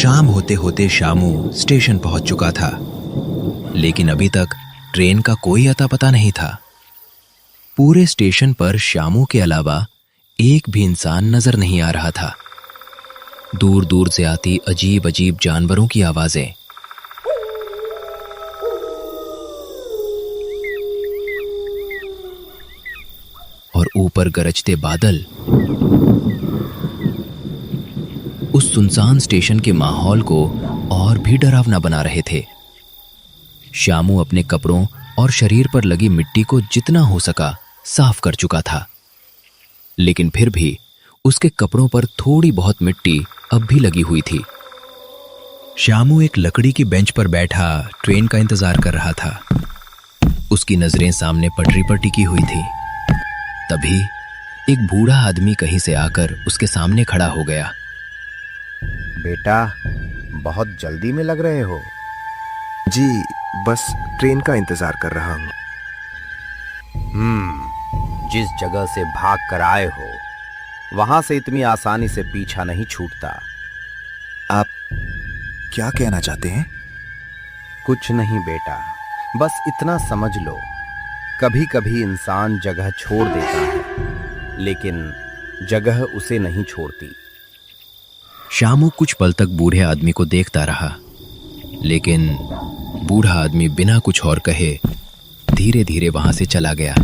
शाम होते होते शामू स्टेशन पहुंच चुका था, लेकिन अभी तक ट्रेन का कोई अता पता नहीं था। पूरे स्टेशन पर शामू के अलावा एक भी इंसान नजर नहीं आ रहा था। दूर दूर से आती अजीब अजीब जानवरों की आवाजें, और ऊपर गरजते बादल उस सुनसान स्टेशन के माहौल को और भी डरावना बना रहे थे। शामू अपने कपड़ों और शरीर पर लगी मिट्टी को जितना हो सका साफ कर चुका था, लेकिन फिर भी उसके कपड़ों पर थोड़ी बहुत मिट्टी अब भी लगी हुई थी। शामू एक लकड़ी की बेंच पर बैठा ट्रेन का इंतजार कर रहा था। उसकी नजरें सामने पटरी पर टिकी हुई थी। तभी एक बूढ़ा आदमी कहीं से आकर उसके सामने खड़ा हो गया। बेटा, बहुत जल्दी में लग रहे हो। जी, बस ट्रेन का इंतजार कर रहा हूँ। जिस जगह से भाग कर आए हो वहां से इतनी आसानी से पीछा नहीं छूटता। आप क्या कहना चाहते हैं? कुछ नहीं बेटा, बस इतना समझ लो, कभी कभी इंसान जगह छोड़ देता है, लेकिन जगह उसे नहीं छोड़ती। शामू कुछ पल तक बूढ़े आदमी को देखता रहा, लेकिन बूढ़ा आदमी बिना कुछ और कहे धीरे धीरे वहां से चला गया।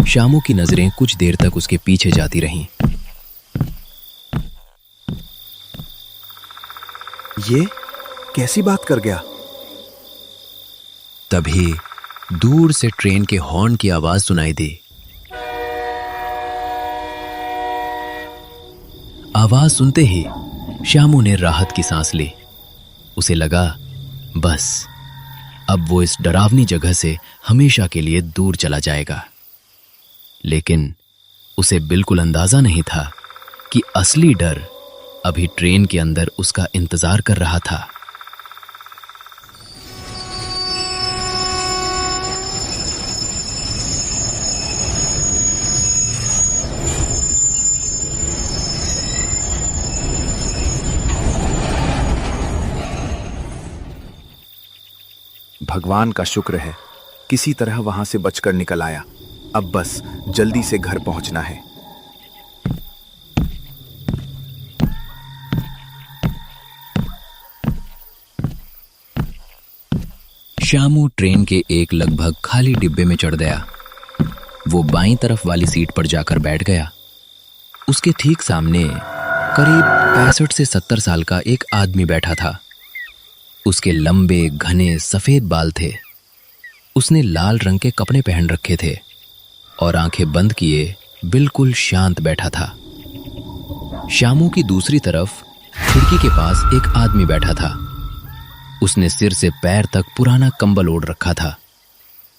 शामू की नजरें कुछ देर तक उसके पीछे जाती रहीं। ये कैसी बात कर गया? तभी दूर से ट्रेन के हॉर्न की आवाज सुनाई दी। आवाज सुनते ही शामू ने राहत की सांस ली। उसे लगा बस अब वो इस डरावनी जगह से हमेशा के लिए दूर चला जाएगा। लेकिन उसे बिल्कुल अंदाजा नहीं था कि असली डर अभी ट्रेन के अंदर उसका इंतजार कर रहा था। भगवान का शुक्र है, किसी तरह वहां से बचकर निकल आया। अब बस जल्दी से घर पहुंचना है। शामू ट्रेन के एक लगभग खाली डिब्बे में चढ़ गया। वो बाईं तरफ वाली सीट पर जाकर बैठ गया। उसके ठीक सामने करीब 65 से 70 साल का एक आदमी बैठा था। उसके लंबे घने सफेद बाल थे। उसने लाल रंग के कपड़े पहन रखे थे और आंखें बंद किए बिल्कुल शांत बैठा था। शामू की दूसरी तरफ खिड़की के पास एक आदमी बैठा था। उसने सिर से पैर तक पुराना कंबल ओढ़ रखा था,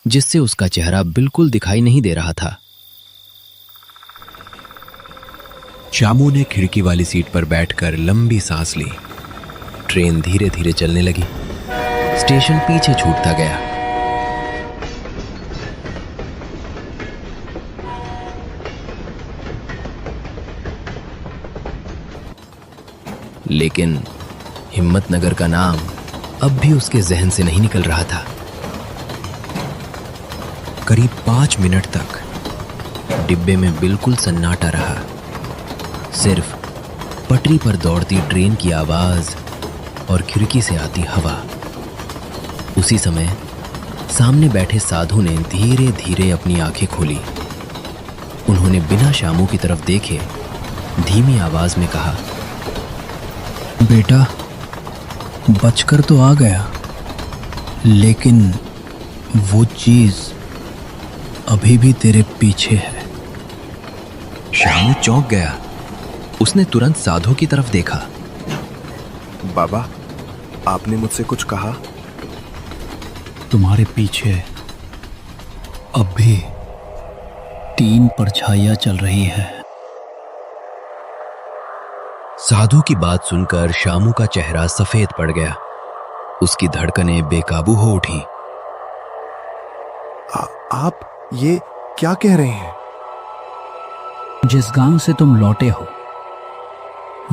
जिससे उसका चेहरा बिल्कुल दिखाई नहीं दे रहा था। शामू ने खिड़की वाली सीट पर बैठकर लंबी सांस ली। ट्रेन धीरे धीरे चलने लगी। स्टेशन पीछे छूटता गया। लेकिन हिम्मतनगर का नाम अब भी उसके जहन से नहीं निकल रहा था। करीब 5 मिनट तक डिब्बे में बिल्कुल सन्नाटा रहा। सिर्फ पटरी पर दौड़ती ट्रेन की आवाज और खिड़की से आती हवा। उसी समय सामने बैठे साधु ने धीरे धीरे अपनी आंखें खोली। उन्होंने बिना शामू की तरफ देखे धीमी आवाज में कहा, बेटा, बचकर तो आ गया, लेकिन वो चीज अभी भी तेरे पीछे है। शामू चौंक गया। उसने तुरंत साधु की तरफ देखा। बाबा, आपने मुझसे कुछ कहा? तुम्हारे पीछे अब भी 3 परछाइयां चल रही है। साधु की बात सुनकर शामू का चेहरा सफेद पड़ गया। उसकी धड़कनें बेकाबू हो उठी। आप ये क्या कह रहे हैं? जिस गांव से तुम लौटे हो,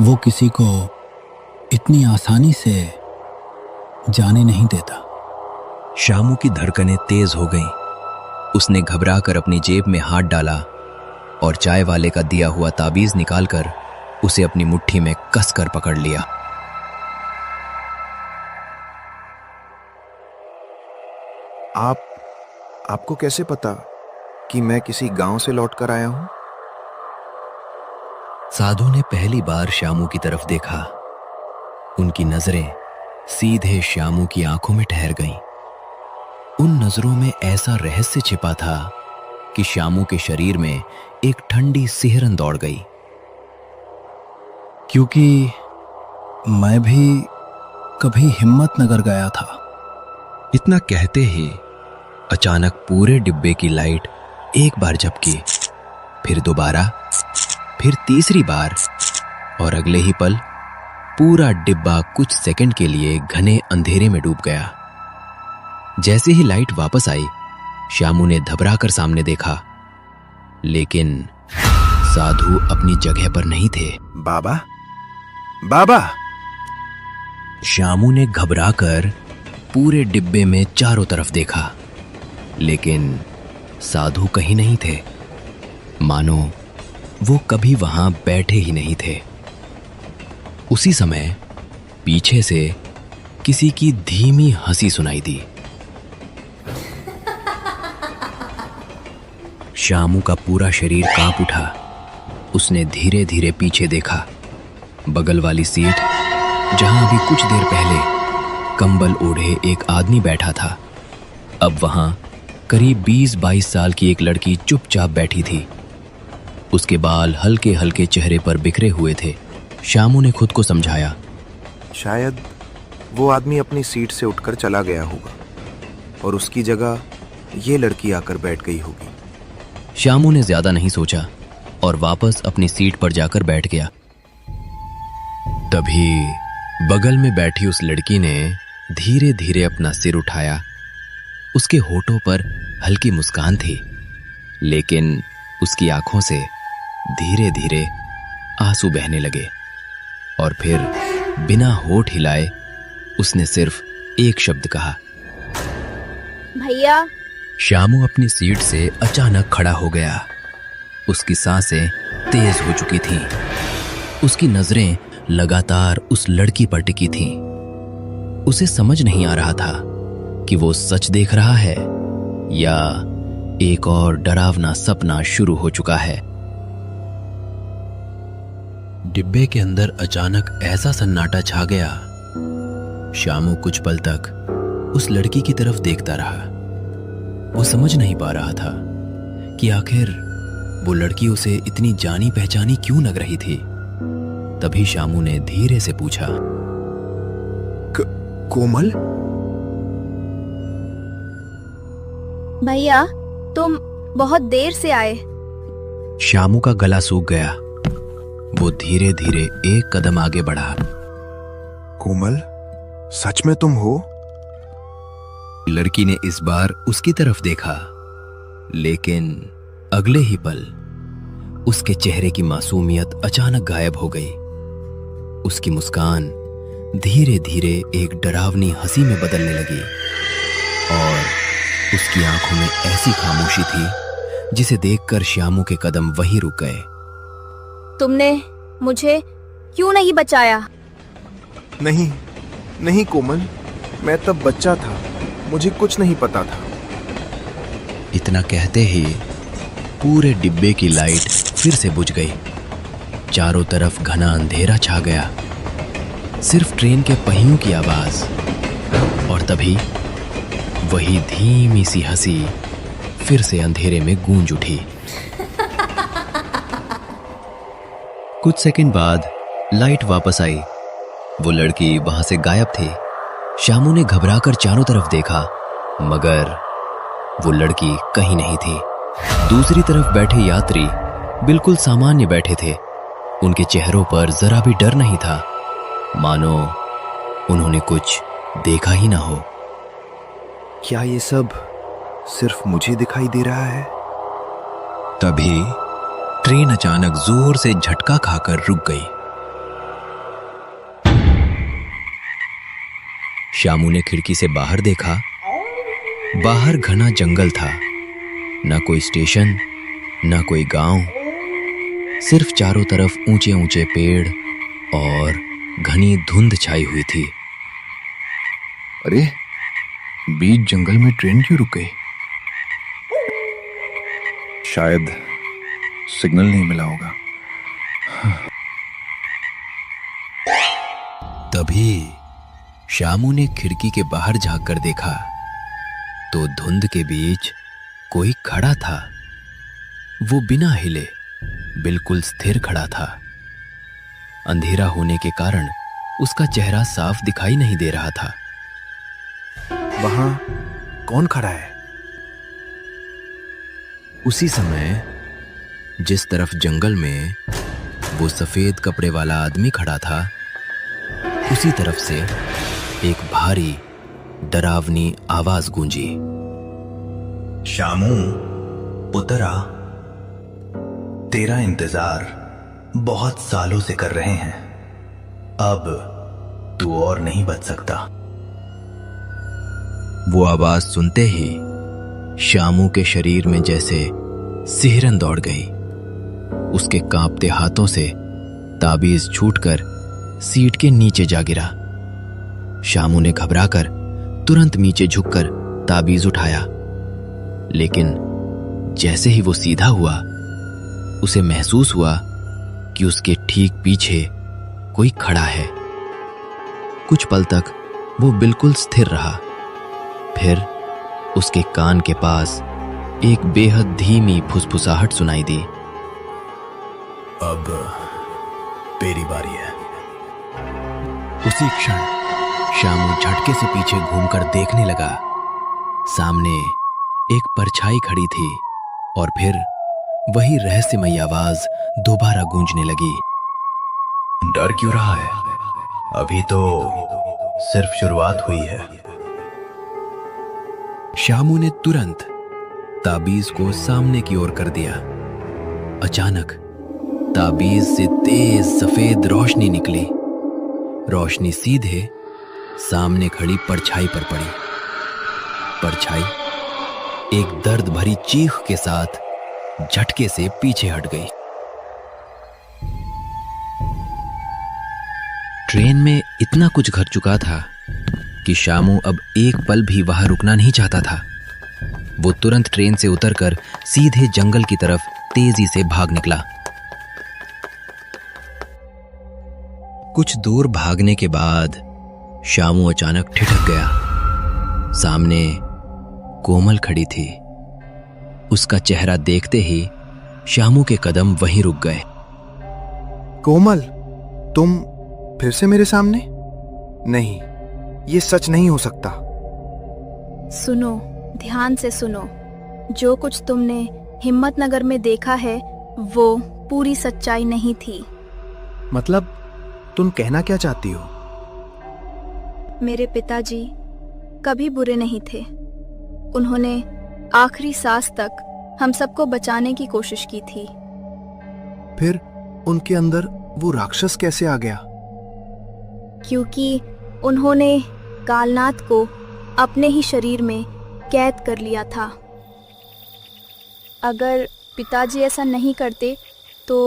वो किसी को इतनी आसानी से जाने नहीं देता। शामू की धड़कनें तेज हो गईं। उसने घबराकर अपनी जेब में हाथ डाला और चाय वाले का दिया हुआ ताबीज निकालकर उसे अपनी मुट्ठी में कसकर पकड़ लिया। आपको कैसे पता कि मैं किसी गांव से लौट कर आया हूं? साधु ने पहली बार शामू की तरफ देखा। उनकी नजरें सीधे शामू की आंखों में ठहर गईं। उन नजरों में ऐसा रहस्य छिपा था कि शामू के शरीर में एक ठंडी सिहरन दौड़ गई। क्योंकि मैं भी कभी हिम्मतनगर गया था। इतना कहते ही अचानक पूरे डिब्बे की लाइट एक बार झपकी, फिर दोबारा, फिर तीसरी बार, और अगले ही पल पूरा डिब्बा कुछ सेकंड के लिए घने अंधेरे में डूब गया। जैसे ही लाइट वापस आई, शामू ने घबराकर सामने देखा, लेकिन साधु अपनी जगह पर नहीं थे। बाबा, बाबा! शामू ने घबराकर पूरे डिब्बे में चारों तरफ देखा, लेकिन साधु कहीं नहीं थे। मानो वो कभी वहां बैठे ही नहीं थे। उसी समय पीछे से किसी की धीमी हंसी सुनाई दी। शामू का पूरा शरीर कांप उठा। उसने धीरे धीरे पीछे देखा। बगल वाली सीट, जहां अभी कुछ देर पहले कंबल ओढ़े एक आदमी बैठा था, अब वहां करीब 20-22 साल की एक लड़की चुपचाप बैठी थी। उसके बाल हल्के हल्के चेहरे पर बिखरे हुए थे। शामू ने खुद को समझाया, शायद वो आदमी अपनी सीट से उठकर चला गया होगा और उसकी जगह ये लड़की आकर बैठ गई होगी। शामू ने ज्यादा नहीं सोचा और वापस अपनी सीट पर जाकर बैठ गया। तभी बगल में बैठी उस लड़की ने धीरे धीरे अपना सिर उठाया। उसके होठों पर हल्की मुस्कान थी, लेकिन उसकी आंखों से धीरे धीरे आंसू बहने लगे। और फिर बिना होठ हिलाए उसने सिर्फ एक शब्द कहा, भैया। शामू अपनी सीट से अचानक खड़ा हो गया। उसकी सांसें तेज हो चुकी थीं। उसकी नजरें लगातार उस लड़की पर टिकी थीं। उसे समझ नहीं आ रहा था कि वो सच देख रहा है या एक और डरावना सपना शुरू हो चुका है। डिब्बे के अंदर अचानक ऐसा सन्नाटा छा गया। शामू कुछ पल तक उस लड़की की तरफ देखता रहा। वो समझ नहीं पा रहा था कि आखिर वो लड़की उसे इतनी जानी पहचानी क्यों लग रही थी। तभी शामू ने धीरे से पूछा, कोमल? भैया, तुम बहुत देर से आए। शामू का गला सूख गया। वो धीरे धीरे एक कदम आगे बढ़ा। कोमल, सच में तुम हो? लड़की ने इस बार उसकी तरफ देखा, लेकिन अगले ही पल उसके चेहरे की मासूमियत अचानक गायब हो गई। उसकी मुस्कान धीरे धीरे एक डरावनी हंसी में बदलने लगी और उसकी आंखों में ऐसी खामोशी थी जिसे देखकर शामू के कदम वहीं रुक गए। तुमने मुझे क्यों नहीं बचाया? नहीं, नहीं कोमल, मैं तब बच्चा था, मुझे कुछ नहीं पता था। इतना कहते ही पूरे डिब्बे की लाइट फिर से बुझ गई। चारों तरफ घना अंधेरा छा गया, सिर्फ ट्रेन के पहियों की आवाज। और तभी वही धीमी सी हंसी फिर से अंधेरे में गूंज उठी। कुछ सेकंड बाद लाइट वापस आई। वो लड़की वहां से गायब थी। शामू ने घबराकर चारों तरफ देखा, मगर वो लड़की कहीं नहीं थी। दूसरी तरफ बैठे यात्री बिल्कुल सामान्य बैठे थे। उनके चेहरों पर जरा भी डर नहीं था, मानो उन्होंने कुछ देखा ही ना हो। क्या ये सब सिर्फ मुझे दिखाई दे रहा है? तभी ट्रेन अचानक जोर से झटका खाकर रुक गई। शामू ने खिड़की से बाहर देखा। बाहर घना जंगल था, न कोई स्टेशन, न कोई गांव, सिर्फ चारों तरफ ऊंचे ऊंचे पेड़ और घनी धुंध छाई हुई थी। अरे, बीच जंगल में ट्रेन क्यों रुक गई? शायद सिग्नल नहीं मिला होगा। तभी शामू ने खिड़की के बाहर झांक कर देखा तो धुंध के बीच कोई खड़ा था। वो बिना हिले बिल्कुल स्थिर खड़ा था। अंधेरा होने के कारण उसका चेहरा साफ दिखाई नहीं दे रहा था। वहां कौन खड़ा है? उसी समय जिस तरफ जंगल में वो सफेद कपड़े वाला आदमी खड़ा था, उसी तरफ से एक भारी डरावनी आवाज गूंजी। शामू, पुत्रा, तेरा इंतजार बहुत सालों से कर रहे हैं। अब तू और नहीं बच सकता। वो आवाज सुनते ही शामू के शरीर में जैसे सिहरन दौड़ गई। उसके कांपते हाथों से ताबीज छूटकर सीट के नीचे जा गिरा। शामू ने घबराकर तुरंत नीचे झुककर ताबीज उठाया, लेकिन जैसे ही वो सीधा हुआ, उसे महसूस हुआ कि उसके ठीक पीछे कोई खड़ा है। कुछ पल तक वो बिल्कुल स्थिर रहा। फिर उसके कान के पास एक बेहद धीमी फुसफुसाहट सुनाई दी। अब तेरी बारी है। उसी क्षण शामू झटके से पीछे घूमकर देखने लगा। सामने एक परछाई खड़ी थी और फिर वही रहस्यमयी आवाज दोबारा गूंजने लगी। डर क्यों रहा है? अभी तो सिर्फ शुरुआत हुई है। शामू ने तुरंत ताबीज को सामने की ओर कर दिया। अचानक ताबीज से तेज सफेद रोशनी निकली। रोशनी सीधे सामने खड़ी परछाई पर पड़ी। परछाई एक दर्द भरी चीख के साथ झटके से पीछे हट गई। ट्रेन में इतना कुछ घट चुका था कि शामू अब एक पल भी वहां रुकना नहीं चाहता था। वो तुरंत ट्रेन से उतरकर सीधे जंगल की तरफ तेजी से भाग निकला। कुछ दूर भागने के बाद शामू अचानक ठिठक गया। सामने कोमल खड़ी थी। उसका चेहरा देखते ही शामू के कदम वहीं रुक गए। कोमल, तुम फिर से मेरे सामने? नहीं, ये सच नहीं हो सकता। सुनो, ध्यान से सुनो। जो कुछ तुमने हिम्मतनगर में देखा है वो पूरी सच्चाई नहीं थी। मतलब तुम कहना क्या चाहती हो? मेरे पिताजी कभी बुरे नहीं थे। उन्होंने आखिरी सांस तक हम सबको बचाने की कोशिश की थी। फिर उनके अंदर वो राक्षस कैसे आ गया? क्योंकि उन्होंने कालनाथ को अपने ही शरीर में कैद कर लिया था। अगर पिताजी ऐसा नहीं करते तो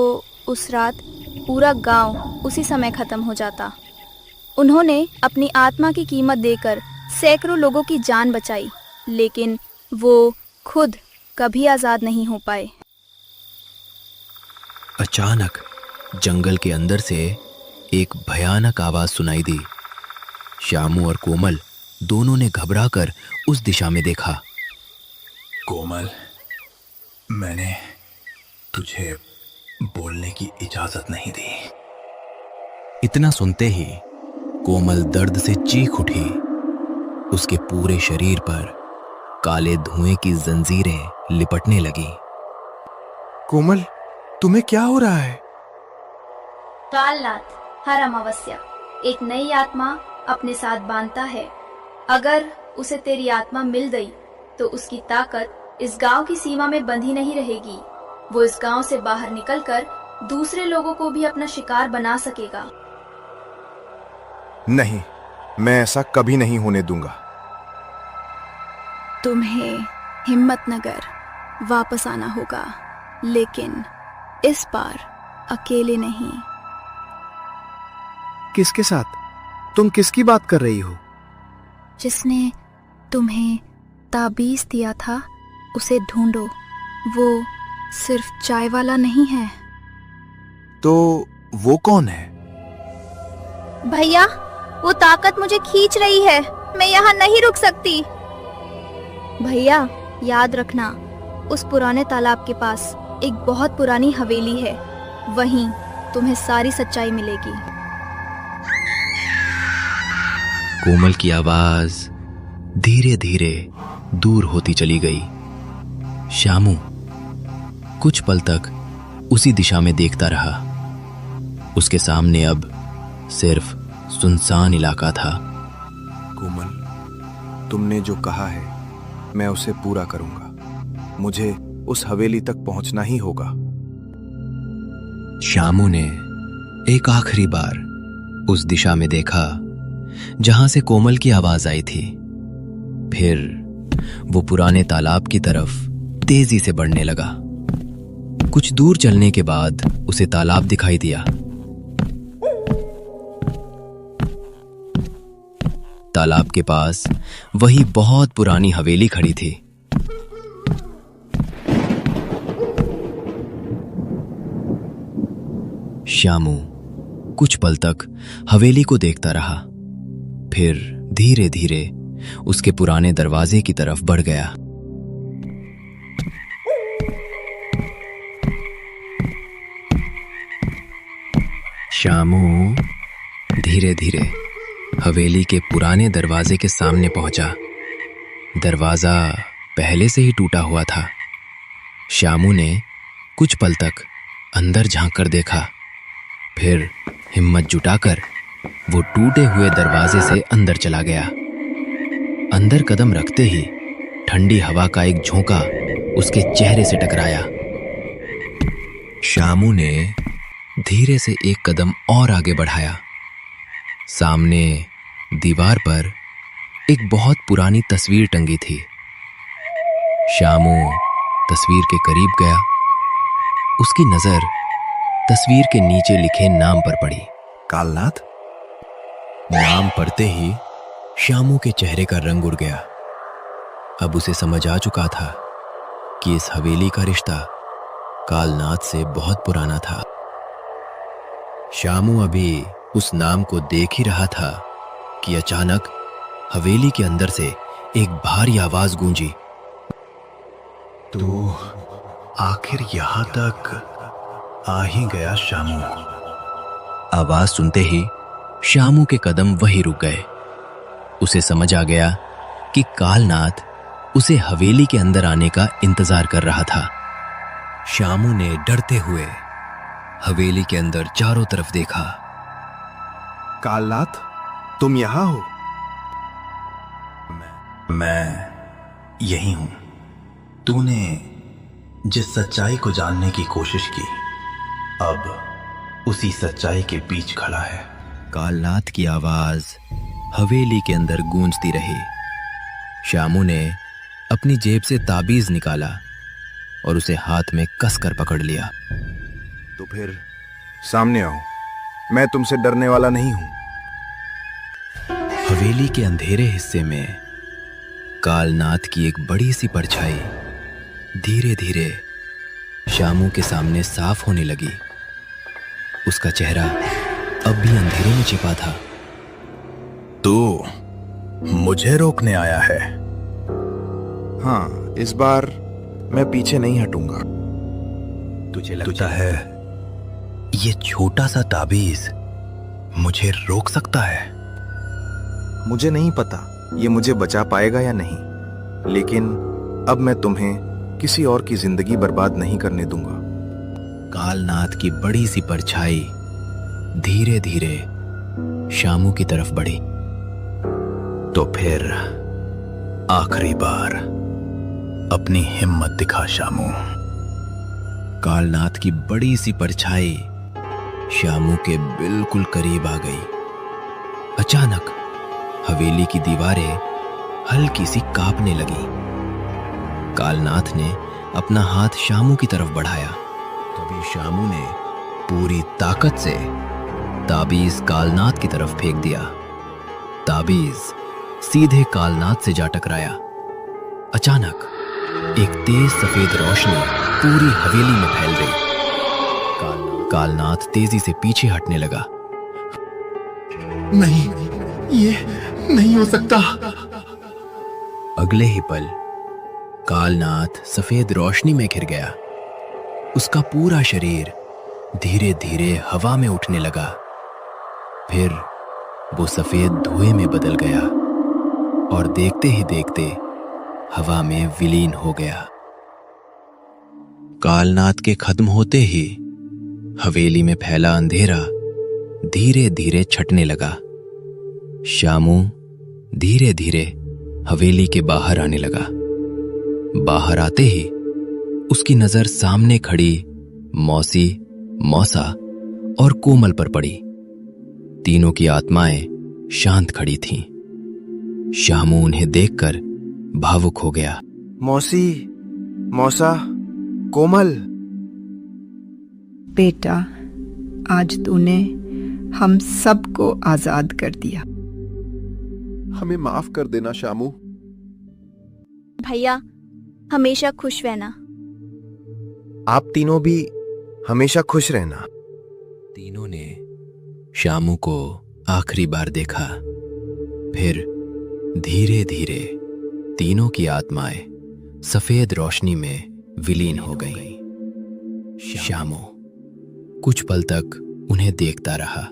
उस रात पूरा गांव उसी समय खत्म हो जाता। उन्होंने अपनी आत्मा की कीमत देकर सैकड़ों लोगों की जान बचाई, लेकिन वो खुद कभी आजाद नहीं हो पाए। अचानक जंगल के अंदर से एक भयानक आवाज सुनाई दी। शामू और कोमल दोनों ने घबराकर उस दिशा में देखा। कोमल, मैंने तुझे बोलने की इजाजत नहीं दी। इतना सुनते ही कोमल दर्द से चीख उठी। उसके पूरे शरीर पर काले धुएं की जंजीरें लिपटने लगी। कोमल, तुम्हें क्या हो रहा है? कालनाथ हर अमावस्या एक नई आत्मा अपने साथ बांधता है। अगर उसे तेरी आत्मा मिल गई तो उसकी ताकत इस गांव की सीमा में बंधी नहीं रहेगी। वो इस गांव से बाहर निकलकर दूसरे लोगों को भी अपना शिकार बना सकेगा। नहीं, मैं ऐसा कभी नहीं होने दूंगा। तुम्हें हिम्मतनगर वापस आना होगा, लेकिन इस बार अकेले नहीं। किसके साथ? तुम किसकी बात कर रही हो? जिसने तुम्हें ताबीज दिया था उसे ढूंढो। वो सिर्फ चाय वाला नहीं है। तो वो कौन है? भैया, वो ताकत मुझे खींच रही है। मैं यहाँ नहीं रुक सकती। भैया, याद रखना, उस पुराने तालाब के पास एक बहुत पुरानी हवेली है। वहीं तुम्हें सारी सच्चाई मिलेगी। कोमल की आवाज धीरे धीरे दूर होती चली गई। श्यामू कुछ पल तक उसी दिशा में देखता रहा। उसके सामने अब सिर्फ सुनसान इलाका था। कोमल, तुमने जो कहा है मैं उसे पूरा करूंगा। मुझे उस हवेली तक पहुंचना ही होगा। श्यामू ने एक आखिरी बार उस दिशा में देखा जहां से कोमल की आवाज आई थी। फिर वो पुराने तालाब की तरफ तेजी से बढ़ने लगा। कुछ दूर चलने के बाद उसे तालाब दिखाई दिया। तालाब के पास वही बहुत पुरानी हवेली खड़ी थी। श्यामू कुछ पल तक हवेली को देखता रहा, फिर धीरे धीरे उसके पुराने दरवाजे की तरफ बढ़ गया। श्यामू धीरे धीरे हवेली के पुराने दरवाजे के सामने पहुंचा। दरवाजा पहले से ही टूटा हुआ था। श्यामू ने कुछ पल तक अंदर झांक कर देखा, फिर हिम्मत जुटाकर वो टूटे हुए दरवाजे से अंदर चला गया। अंदर कदम रखते ही ठंडी हवा का एक झोंका उसके चेहरे से टकराया। श्यामू ने धीरे से एक कदम और आगे बढ़ाया। सामने दीवार पर एक बहुत पुरानी तस्वीर टंगी थी। श्यामू तस्वीर के करीब गया। उसकी नजर तस्वीर के नीचे लिखे नाम पर पड़ी। कालनाथ। नाम पढ़ते ही श्यामू के चेहरे का रंग उड़ गया। अब उसे समझ आ चुका था कि इस हवेली का रिश्ता कालनाथ से बहुत पुराना था। श्यामू अभी उस नाम को देख ही रहा था कि अचानक हवेली के अंदर से एक भारी आवाज गूंजी। तू आखिर यहां तक आ ही गया श्यामू। आवाज सुनते ही श्यामू के कदम वहीं रुक गए। उसे समझ आ गया कि कालनाथ उसे हवेली के अंदर आने का इंतजार कर रहा था। श्यामू ने डरते हुए हवेली के अंदर चारों तरफ देखा। कालनाथ, तुम यहां हो? मैं यही हूं। तूने जिस सच्चाई को जानने की कोशिश की, अब उसी सच्चाई के बीच खड़ा है। कालनाथ की आवाज हवेली के अंदर गूंजती रही। श्यामू ने अपनी जेब से ताबीज निकाला और उसे हाथ में कसकर पकड़ लिया। तो फिर सामने आओ, मैं तुमसे डरने वाला नहीं हूं। हवेली के अंधेरे हिस्से में कालनाथ की एक बड़ी सी परछाई धीरे धीरे श्यामू के सामने साफ होने लगी। उसका चेहरा अब भी अंधेरे में छिपा था। तू मुझे रोकने आया है? हाँ, इस बार मैं पीछे नहीं हटूंगा। तुझे लगता है ये छोटा सा ताबीज मुझे रोक सकता है? मुझे नहीं पता ये मुझे बचा पाएगा या नहीं, लेकिन अब मैं तुम्हें किसी और की जिंदगी बर्बाद नहीं करने दूंगा। कालनाथ की बड़ी सी परछाई धीरे धीरे श्यामू की तरफ बढ़ी। तो फिर आखिरी बार अपनी हिम्मत दिखा श्यामू। कालनाथ की बड़ी सी परछाई श्यामू के बिल्कुल करीब आ गई। अचानक हवेली की दीवारें हल्की सी कांपने लगी। कालनाथ ने अपना हाथ शामू की तरफ बढ़ाया। तभी शामू ने पूरी ताकत से ताबीज कालनाथ की तरफ फेंक दिया। ताबीज सीधे कालनाथ से जा टकराया। अचानक एक तेज सफेद रोशनी पूरी हवेली में फैल गई। कालनाथ तेजी से पीछे हटने लगा। नहीं, ये नहीं हो सकता। अगले ही पल कालनाथ सफेद रोशनी में घिर गया। उसका पूरा शरीर धीरे धीरे हवा में उठने लगा। फिर वो सफेद धुएं में बदल गया और देखते ही देखते हवा में विलीन हो गया। कालनाथ के खत्म होते ही हवेली में फैला अंधेरा धीरे धीरे छटने लगा। शामू धीरे धीरे हवेली के बाहर आने लगा। बाहर आते ही उसकी नजर सामने खड़ी मौसी, मौसा और कोमल पर पड़ी। तीनों की आत्माएं शांत खड़ी थीं। शामू उन्हें देखकर भावुक हो गया। मौसी, मौसा, कोमल। बेटा, आज तूने हम सबको आजाद कर दिया। हमें माफ कर देना शामू। भैया, हमेशा खुश रहना। आप तीनों भी हमेशा खुश रहना। तीनों ने शामू को आखिरी बार देखा। फिर धीरे धीरे तीनों की आत्माएं सफेद रोशनी में विलीन हो गईं। शामू कुछ पल तक उन्हें देखता रहा।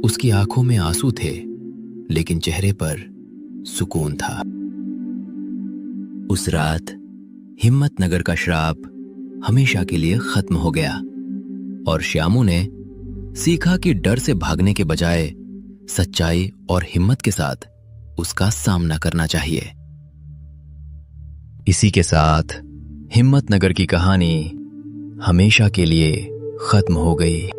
उसकी आंखों में आंसू थे, लेकिन चेहरे पर सुकून था। उस रात हिम्मतनगर का श्राप हमेशा के लिए खत्म हो गया और शामू ने सीखा कि डर से भागने के बजाय सच्चाई और हिम्मत के साथ उसका सामना करना चाहिए। इसी के साथ हिम्मतनगर की कहानी हमेशा के लिए खत्म हो गई।